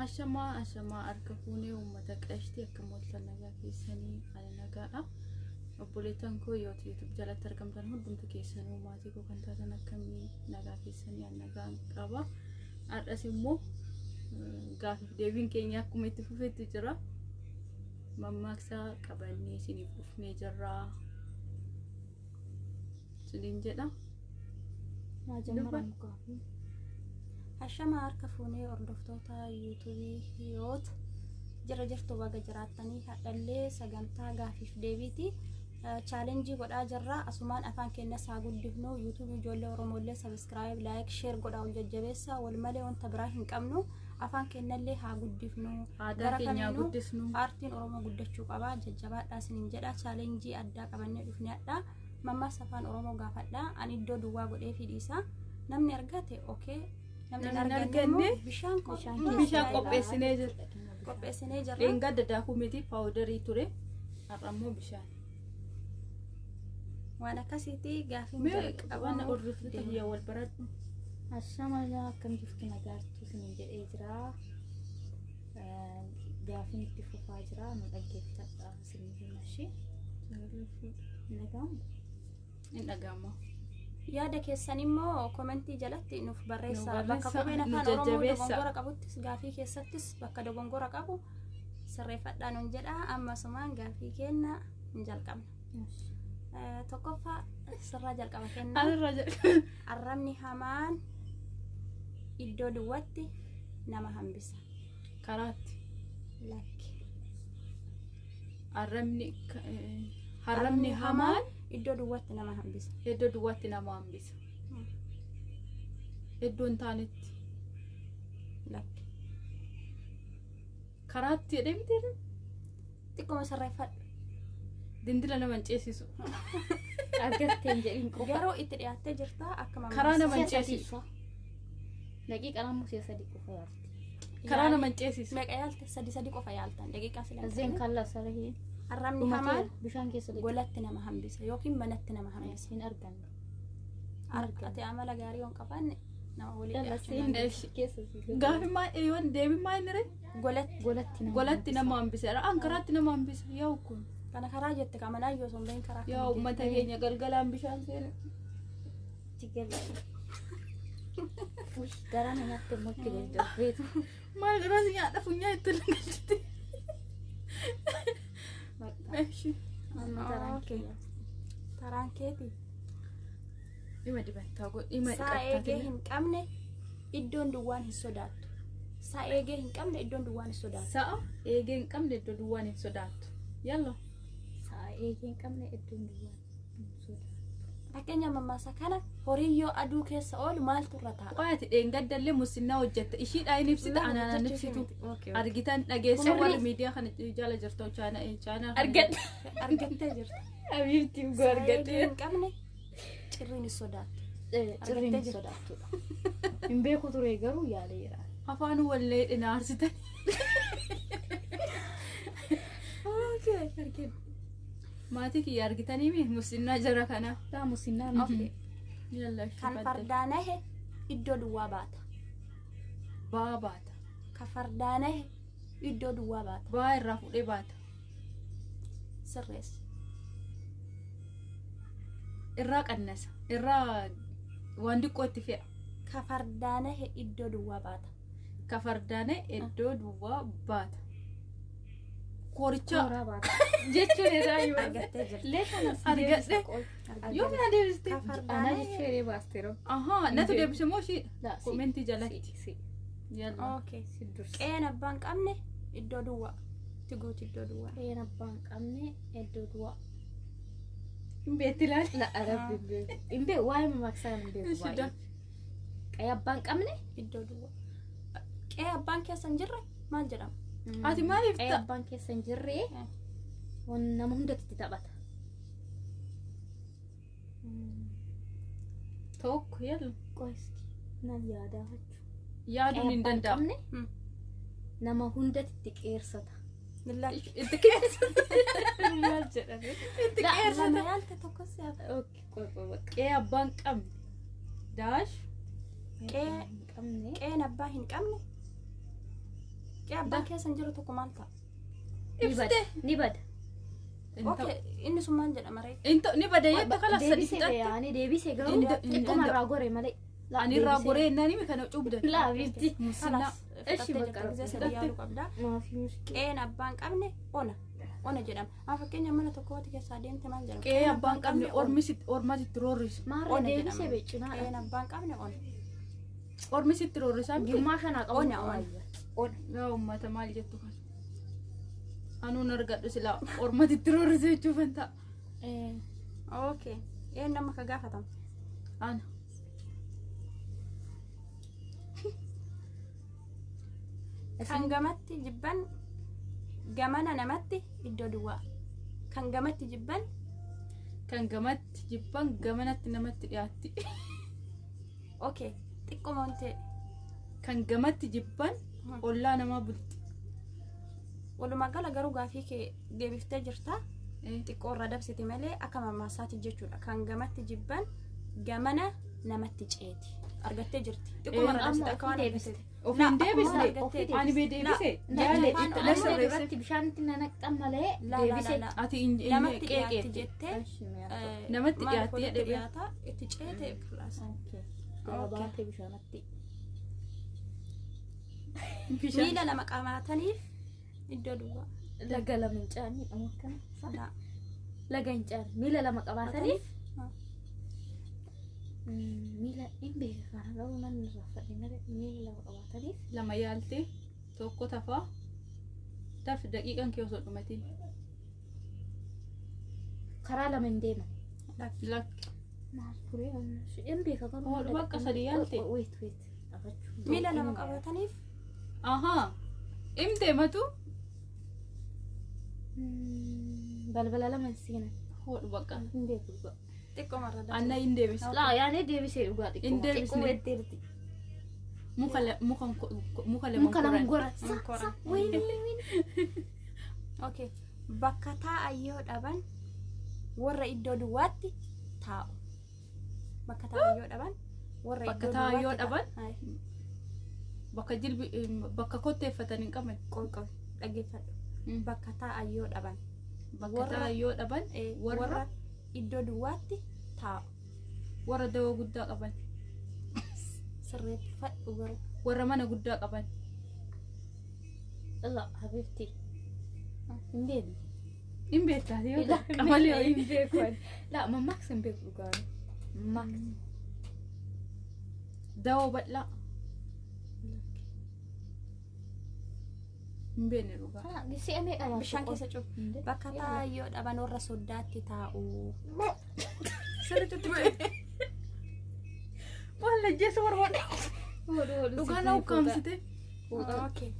ashama arkafuni ummata qashti akkamoltan nagaa keessanii ala nagaadha obboleetan koo YouTube jalatti argamtan hundumtu keessanuu maatii koo kan taatan akkamii nagaa keessanii ala nagaa qaba addas immoo gaafif deebiin keenya akkuma itti fufetti jira mammaaksa qabannee isiniif dhufnee jirra siniin jedha maajammaran gaafi ashama arkafuni ordoftoota YouTube yoot jira jirtu baga jiraatanii hadhallee sagantaa gaafif deebiiti challenge godhaa jirra asumaan afaan keenya saa guddifnu YouTube ijoollee Oromoolee subscribe like share godhaa ol jajjabeessa wal malee wanta biraa hin qabnu afaan keenyallee haa guddifnu aadaa keenya guddisnu aartiin Oromoo guddachuu qaba jajjabaadhaa siniin jedha challenge addaa qabannee dhufnee adda mammaas afaan Oromoo gaafadha ani iddoo duwwaa godhee fidhiisa namni argate okay namni arganne bishaan qopheessinee jirra enga daakuu miti powderii ture har'ammoo bishaan waan akkasiiti gaafin qaban ordoftoota biyya wal baradhu ashama akkam jirtu nagaartu sinin jedhee jira gaafin itti fufaa jira nu dhaggeeffadha sinin himashi nagaama yaada keessan immoo komentii jalatti nuuf barreessaa bakka qubeen afaan Oromoo dogongora qabuttis gaafii keessattis bakka dogongora qabu sirreeffadhaa nuun jedha ammasumaan gaafii kenna hin jalqabna tokkoffaa sirraa jalqaba kenna arrabni hamaan iddoo duwwaatti nama hambisa karaatti lakki arrabni hamaan iddoo duwwaatti nama hambisa iddoo duwwaatti nama hambisa iddoon taanetti lakki karaatti jedhamte xiqqoo sirreeffadhu dindila nama ceesisu argatteen jedhin qofa garuu itti dhiyaattee jirta akka karaa nama ceesisu daqiiqa namu sadi qofa yaarti karaa nama ceesisu meeqa yaalte sadi qofa yaaltan daqiiqa silan zen kalla sarahii arrabni hamaan bishaan keessa golatti nama hambisa yookiin manatti nama hambisa hin arganne argate amala gaarii on qabanne nama waliin keessa gaafi maa yoon deebi maa inni golatti nama hambisa an karaatti nama hambisa yaa kun kana karaa jette kamanaa yoo somleen karaa yaa ummata keenya galgalaan bishaan seene tigala ush garaan nyaatti motti galbeetu maal garaan nyaadha funyaa itti lagalchite Meshi, tarankeeti. Ima dibataa go ima saa eegee hin qabne iddoon duwwaan hin sodaattu. Saa eegee hin qabne iddoon duwwaan hin sodaattu. Saa eegee hin qabne iddoon duwwaan hin sodaattu. Yalla. Saa eegee hin qabne iddoon duwwaan hin sodaattu. Fakkeenya mammaasa kana horii yoo aduu keessa oolu maaltu irra ta'a? Qoyaati dheengaddallee musinnaa hojjetta. Ishiidhaan ibsita anaan ibsitu. Argitan dhageessa warra miidiyaa kana jala jirtu chaana argattee jirta. Abiibti ugo argattee hin qabne cirriin hin sodaattu. Cirriin hin sodaattuudha. Hin beeku ture garuu yaaleera. Afaan wallee dhinaarsitan. Okay, argina. Maatii kiyya argitanii mi musinnaa jara kana taa musinnaa okay yalla kan fardaanahe iddoo duwwaa baata baata ka fardaanahe iddoo duwwaa baata baa irraa fudhee baata sirrees irraa qannasa irraa waan diqqoo itti fe'a ka fardaanahe iddoo duwwaa baata ka fardaanahe iddoo duwwaa baata Koricha jechuun irraa yoo argattee jirta argadhe yoo kana deebiste ana jechuun baastero aha natu deebise moo shi komentii jalatti yalla okay qeen abbaan qabne iddoo duwwaa tiguuti iddoo duwwaa qeen abbaan qabne iddoo duwwaa imbeetti laal la arabbi imbe waay maksaan imbe waay qeen abbaan qabne iddoo duwwaa qeen abbaan keessa hin jirre maal jedhama ati maaliif qeen abbaan keessa hin jirre wan nama hundatti taphata tokko yalla qoyski nan yaadaachuu yaaduun hin danda'amne nama hundatti qeersata itti qeersata maal jedhame itti qeersata yaalte tokko siyaaf okay qee abbaan qabne daash qeen abbaa hin qabne Qe'ee abbaan keessan jiru tokko maal ta'a? Ibsite. Ni bada. Okay, inni sun maal jedhama ree? Into ni bada yetta kala Deebisee sadii. yaani deebisee garuu xiqquma irraa gore malee. Ani irraa goree nani mi kana cubdan. Laa bifti. Musina. Eshi bakka Gisee sadii yaaluu qabda. Maafi muskii. Qe'een abbaan qabne ona jedhama. Fakkeenya mana tokkooti keessaa deemte maal jedhama? Qe'ee abbaan qabne ormasitti roorrisa. Maarra Ona deebisee jedhama. beecinaa. Qe'een abbaan qabne ona. Ormasitti roorisa. Gimmaa shanaa qabu. Ona. Yaa ummata maal jettu kan. Anuun argadhu sila ormatitti roorisa jechuufan ta'a. Okay. Een nama ka gaafatamu. Ana. Kan gamatti jibban gamana namatti iddoo duwwaa. Kan gamatti jibban Kan gamatti jibban gamanatti namatti dhiyaatti. okay. Xiqquma wante Kan gamatti jibban ollaa namaa bulti. walumaa gala garuu gaafii kee deebiftee jirta. Xiqqoo irra dabsiti malee akka mammaasaati jechuudha. Kan gamatti jibban gamana namatti ceeti. Argattee jirti. Xiqquma irra dabsiti akka waan argattee. Ofiin deebisne. Ani bee deebise. Yaale Lasa irratti bishaanitti nanaqxan malee deebisee. ati Namatti dhiyaatti qeeqeetti. jettee Namatti dhiyaatti maal jedhe dhiyaata itti ceete kilaasa. Baatee bishaanatti. Miila lama qabaataniif iddoo duwwaa. Laga lama hin caanii akkana. Laa. Laga hin caanii miila lama qabaataniif. Miila hin beeka kana garuu namni irraa fadhi malee miila lama qabaataniif. Lama yaalte tokko tafaa. Taf daqiiqan kee osoo dhumatiin. Karaa lama hin deeman. Lakki. Maal turee hin beeka garuu. Oolu bakka sadii yaalte. Wait. Miila lama qabaataniif Ahaa. Im deematu. Balbala lama seenan. Oolu bakka. Hin beeku dhugaa. xiqquma irra Anna hin deebise. Laa yaani deebisee dhugaa xiqqoo. Hin deebisne. Xiqqoo weddeerti. Muka lama Muka lama goran. gora. Muka Wayii. Okay. Bakka taa'an yoo dhaban warra iddoo duwwaatti taa'u. Bakka taa'an yoo dhaban warra Bakka iddoo taa'an yoo duwwaatti dhaban? Bakka jilbi bakka kotteeffatan hin qaban. qoqqoo dhaggeeffadhu. Bakka taa'an yoo dhaban Bakka taa'an yoo dhaban warra iddoo duwwaatti taa'u. warra dawoo guddaa qaban. Sirreeffadhu garuu. Warra mana guddaa qaban. Laa habibti. Hin beekne. Hin beektaa yoo Laa qamalee hin beeku. Laa mammaaksa hin beeku dhugaa. Mammaaksa. Dawoo bal'aa. Hin beekne dhugaa. Si'a meeqa yaaddu? Bishaan keessa cufu. Bakka taa'an yoo dhaban warra soddaatti taa'u. Sirriitti ba'e. Waan lajjeessa barbaade. Dhugaa na ukkaamsite. Okay.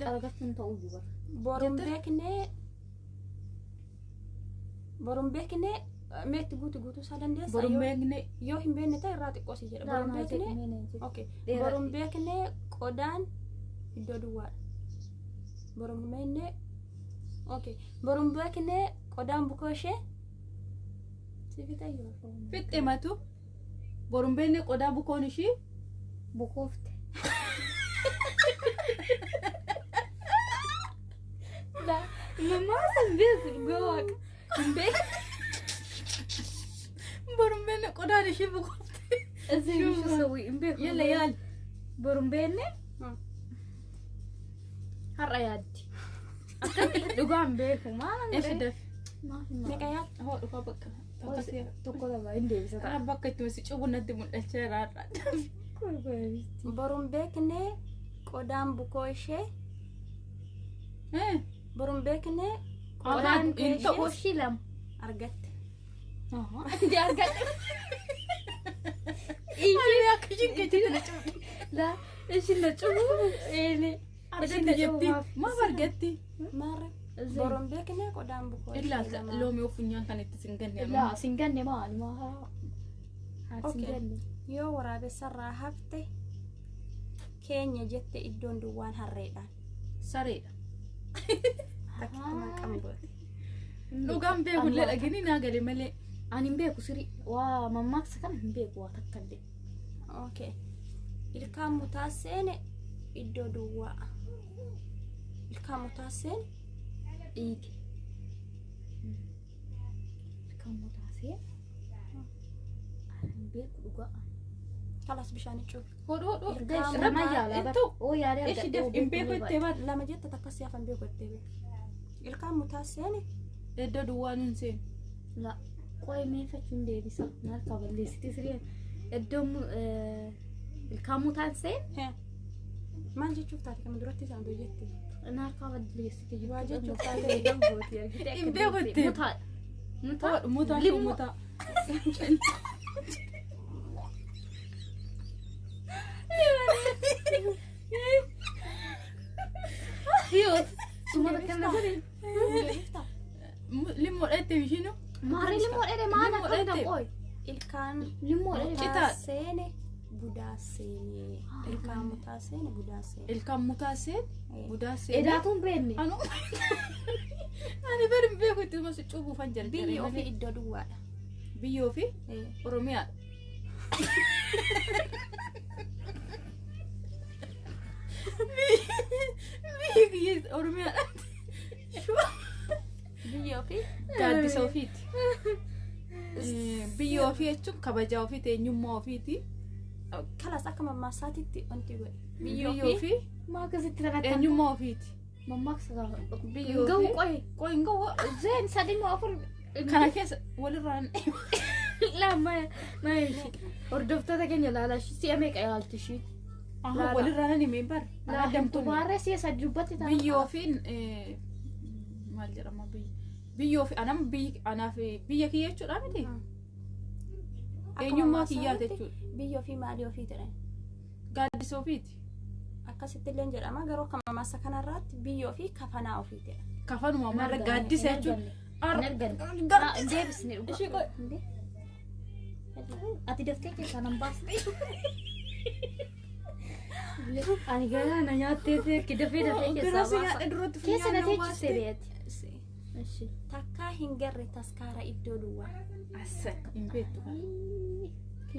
Argachuun ta'uu jiru. Boruun beeknee meetti guutuu isaa dandeessa. Boruun beekne. Yoo hin beekne ta'e irraa xiqqoo si jedha. Boruun beeknee. Okay. Boruun beeknee qodaan iddoo duwwaadha. Boruun beeknee. Okay. Boruun beeknee qodaan bukoo ishee. Sifita yoo. Fixxee matu. Boruun beekne qodaa bukoon ishii. Bukoofte. Mammaa san beeku dhugaa waaqa. Hin beeku. Boruun beekne qodaan ishii bukoofte. Isin sawwi hin beeku. Yalla yaali. Boruun beekne har'a yaaddi. Akkatti dhugaan beeku maal Efi dafi. Meeqa yaadda? Hoo dhufa bakka. tokko lama hin deebisa ta'a. Bakka itti wasi cubu natti mul'achaa jira har'a. Boruun beeknee qodaan bukoo ishee. Boruun beeknee qodaan Tokko ishii lama. argatte. Ati argatte. Ani akka ishiin keetti na cubu. Laa ishiin na cubu. Argatti jetti. Maaf argatti? Maarre. Boruun beeknee qodaan bukoo Illaa loomii of funyaan kan itti singanne. Laa singanne maali maa? Singanne. Yoo waraabessarraa hafte keenya jette iddoon duwwaan harreedhaan. Sareedha. Takkiimaa qambooti. Dhugaan beekullee dhagini naa gale malee. Ani hin beeku sirrii waa mammaaksa kana hin beeku waa takka illee. Okay. Ilkaan mutaa seene iddoo duwwaa ilkaan mutaaseen Iti. Kamu tasih. Ambil juga. kalas bishaan iccuu Hodho. Guys, Kamu nama tak- jalan. itu. Oh ya ada. Ishi def imbeeku itti bad. lama jetta takka siyaafan beeku itti ilkaan mutaaseen Iddoo duwwaan hin seenu. La. Koi me facun de bisa. Nar kaballe siti siri. Edom kamu tasih. maal jechuuf taate kama duratti isaan doo jette Nar kaballe siti waa juga. jechuuf taate Imbeeku itti. Muta. Muta. Mutaa Limu. mutaa. Hiyo. Semua tekan lagi. Limu dhette bishinu. Mari limu ada mana Limu kau dah ete. koi. ilkaan Limu ada. mutaaseene budaaseene ilkaan mutaaseene budaaseene Ilkaan mutaa seen. Budaa seen. Eda tuh benne. Anu. Ani bari imbeeku itti mas cuubuufan biyyi jarjaree ofii malee. iddoo duwwaadha Biyyoo fi Oromiyaa. Biyyi kiyya Oromiyaa. biyyi ofii Gaaddisa ofiiti. Biyya ofii jechuun kabajaa ofiiti, eenyummaa ofiiti. kalas akka mammaasaatitti wanti godhe Biyya ofii Maka situ terkata. eenyummaa ofiiti. Memaksa kau. Biyya Engkau ofii. koi. Koi hin ga'u. Zen sadi mau apa? Kana keessa walirraan Lama ma hordoftoota keenya laala si'a meeqa yaalti ishii? walirraan himee bar. Laadamtu baarree si'a sadi dubbatti ta'a. Biyya ofiin maal jedhama biyya ofii anaaf biyya kiyya jechuudha miti. Eenyummaa kiyyaa jechuudha. biyyi ofii maalii ofii jedhan Gaaddisa ofiiti. akkasitti illee jedhama garuu akka mammaasa kanarraatti biyyi ofii kafanaa ofii jedha Kafanuma marra gaaddisa jechuudha. Deebisni Ishee dhugaa. Ati daftee keessaa nan baasne. Ani gara na nyaattee dafee keessaa baasa. Keessa na teechistee beekti. takkaa hin garre taskaara iddoo duwwaa Asa hin beektu.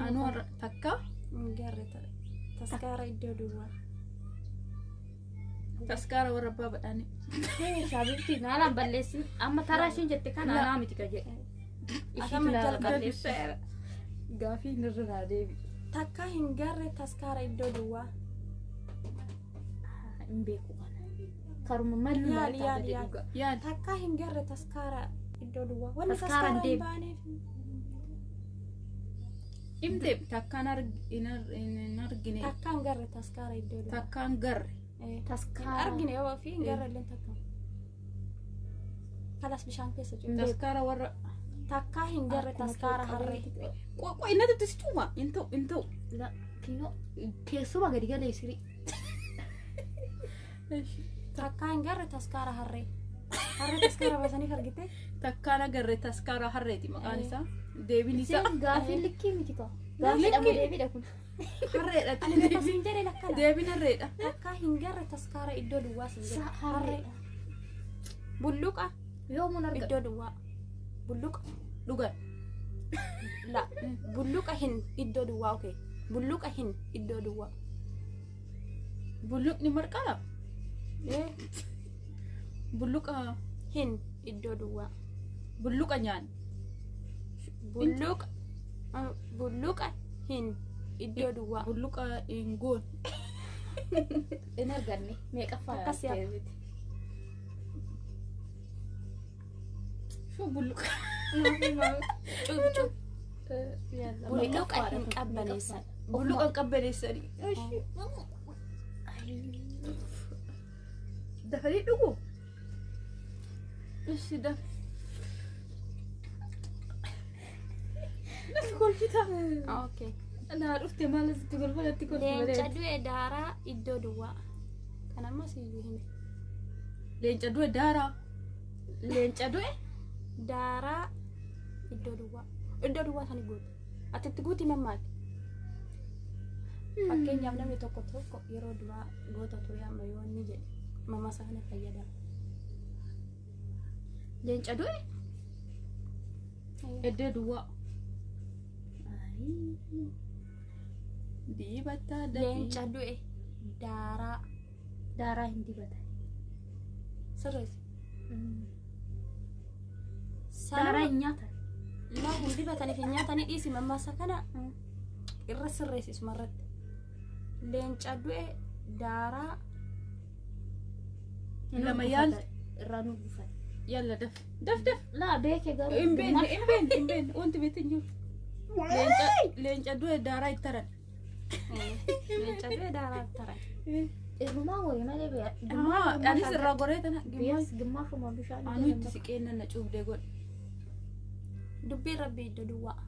Anu har'a takka hin garre taskaara iddoo duwwaa taskaara warra abbaa badhaanii. Shaabirti naalaan balleessi. Amma taraa isheen jette kana anaa miti ka jedhe. Asama jalqabdeessa. Gaafii nirraa deebi. takkaa hin garre taskaara iddoo duwwaa Hin beeku kana. Karuma malli yaali Yaad takkaa hin garre taskaara iddoo duwwaa wanni Taskaara taskaara hin deebi. baaneef himte takkaan hin argine takkaa hin garre taskaara iddoo duwwaa takkaan garre. Taskaara. argine yoo fi hin garre illee takka kalas bishaan keessa jiru Taskaara warra takkaa hin garre taskaara harree qoqqoo inni ati situma hin ta'u. La kino keessuma gadi galee siri. takkaa hin garre taskaara harree harree taskaara baasanii argite Takkaan agarre taskaara harreeti maqaan isaa. Deebiin isaa Isin gaafii likkii miti ka. Gaafii dhamoo deebiidha kun. harreedha. ani akkasiin jedhe lakkana Deebiin harreedha. takkaa hin garre taskaara iddoo duwwaa sin jedhe Harree. bulluqa Yoo mun arga. iddoo duwwaa bulluqa Dhugan. la bulluqa hin iddoo duwwaa okay bulluqa hin iddoo duwwaa Bulluqni marqaa. Bulluqa hin iddoo duwwaa bulluqa nyaan. bulluqa hin iddoo duwwaa Bulluqa ingoon. Hin arganne meeqa faaya. Akkas yaa. Shuu bulluqa. cuubi bulluqa hin qabbaneessan Bulluqa hin qabbaneessanii. Dafanii dhugu. Ishi daf. Nasi kolfita. okay Naa dhufte maal asitti golfalatti leenca du'e daaraa iddoo duwwaa kan ammas iyyuu hime Leenca du'e daaraa. Leenca du'e. daaraa iddoo duwwaa sani guutu atitti guuti mammaali fakkeenyaaf namni tokko yeroo duraa goota ture amma yoo inni jedhe mamasa kana fayyadama Leenca du'e. Eddee duwwaa. Dibataa leenca du'e daaraa hin dibatan. Sirrees. Daaraa hin nyaatan. La hin dibataniif hin nyaatanii dhiisi mammaasa kana irra sirreessisuma irratti. Leenca du'e daaraa lama yaal irraa nu buufan. Yalla daf. Laa beeke garuu. Imbeen wanti beetin jiru. Leenca du'e daaraa ittaran. Leenca du'e daaraa ittaran. Irrumaa horii malee beeya. Anis irraa goree tana. Gimmaashuma bishaan. Anu itti siqeenna na cuubdee godhe. Dubbiin rabbii iddoo duwwaa.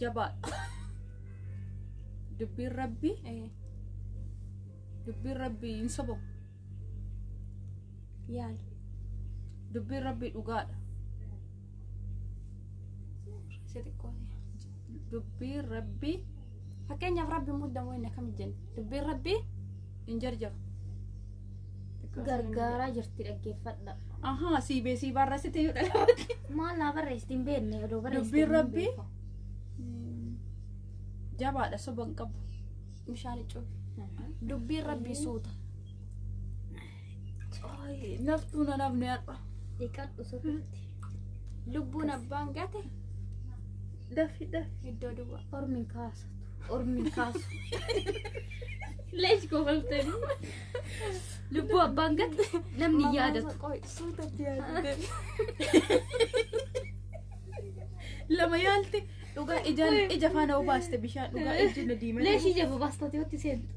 Jabaa. Dubbiin rabbii hin sobamu. Yaal. Dubbiin rabbii dhugaadha. Dubbiin rabbii. Fakkeenyaaf rabbiin muddamoo inni akkam jenna. Dubbiin rabbii hin jarjaru. Gargaaraa jirti dhaggeeffadha. Ahaa siibee barreessite yoo dhala. Maal naa barreessite hin beekne odoo barreessite. Dubbiin rabbii jabaadha soba hin qabu. Bishaan icuuf. Dubbiin rabbii suuta. Naftuun anafni har'a. Dhiqadhu sirriitti. Lubbuun abbaan gate. Dafi. Iddoo duwwaa. Ormiin kaasatu. Ormiin kaasu. Lees kofaltanii. Lubbuu abbaan gate namni yaadatu. Suutatti yaadate. Lama yaalti dhugaa ija faana obaaste bishaan dhugaa ijji na diimate. Lees ija babaastati yotti seentu.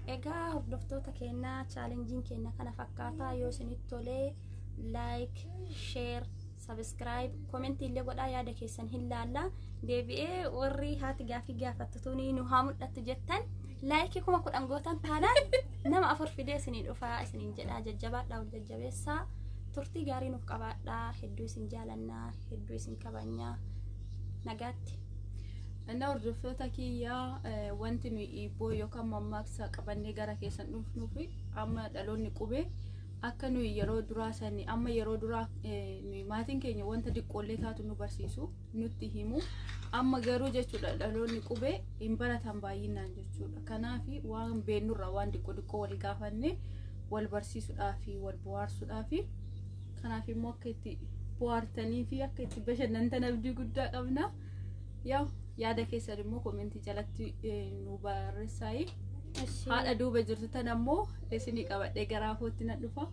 Egaa hordoftoota keenyaa chaalenjiin keenya kana fakkaataa yoo isinitti tolee like, share, subscribe, comment illee godhaa yaada keessan hin laalla. Deebi'ee warri haati gaafii gaafattuuni nu haa mul'attu jettan like 10,000 gootan taanaan nama 4 fidee isinii dhufaa isiniin jedhaa jajjabaadhaa ol jajjabeessaa. Turtii gaarii nuuf qabaadhaa. Hedduu isin jaalannaa, hedduu isin kabajnaa. Nagaatti. Anna hordoftoota kiyyaa wanti nuyi dhiibboo yookaan mammaaksa qabannee gara keessan dhufnuufi amma dhaloonni qubee akka nuyi yeroo duraa sani amma yeroo duraa nuyi maatiin keenya wanta diqqoollee taatu nu barsiisu nutti himu amma garuu jechuudha dhaloonni qubee hin baratan baay'inaan jechuudha. Kanaafi waan beennurraa waan diqqoo wal gaafanne wal barsiisuudhaafi wal bohaarsuudhaafi kanaaf immoo akka itti bohaartanii fi akka itti bashannantan abdii guddaa qabna. Yaada keessan immoo komentii jalatti nu barreessaa. Haadha duuba jirtu tan ammoo isinii qabadhee garaa kootti nan dhufa.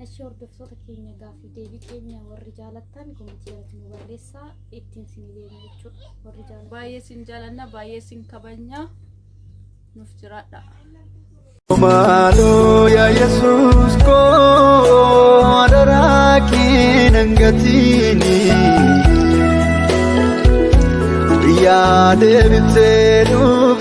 Achi hordoftoota keenya gaafii deebii keenya warri jaalattan komentii jalatti nu barreessaa ittiin isin deemu jechuudha. Warri jaalattan baay'ee isin jaalanna baay'ee isin kabajna nuuf jiraadha. Malo ya Yesus ko adaraki nangatini ya debitenu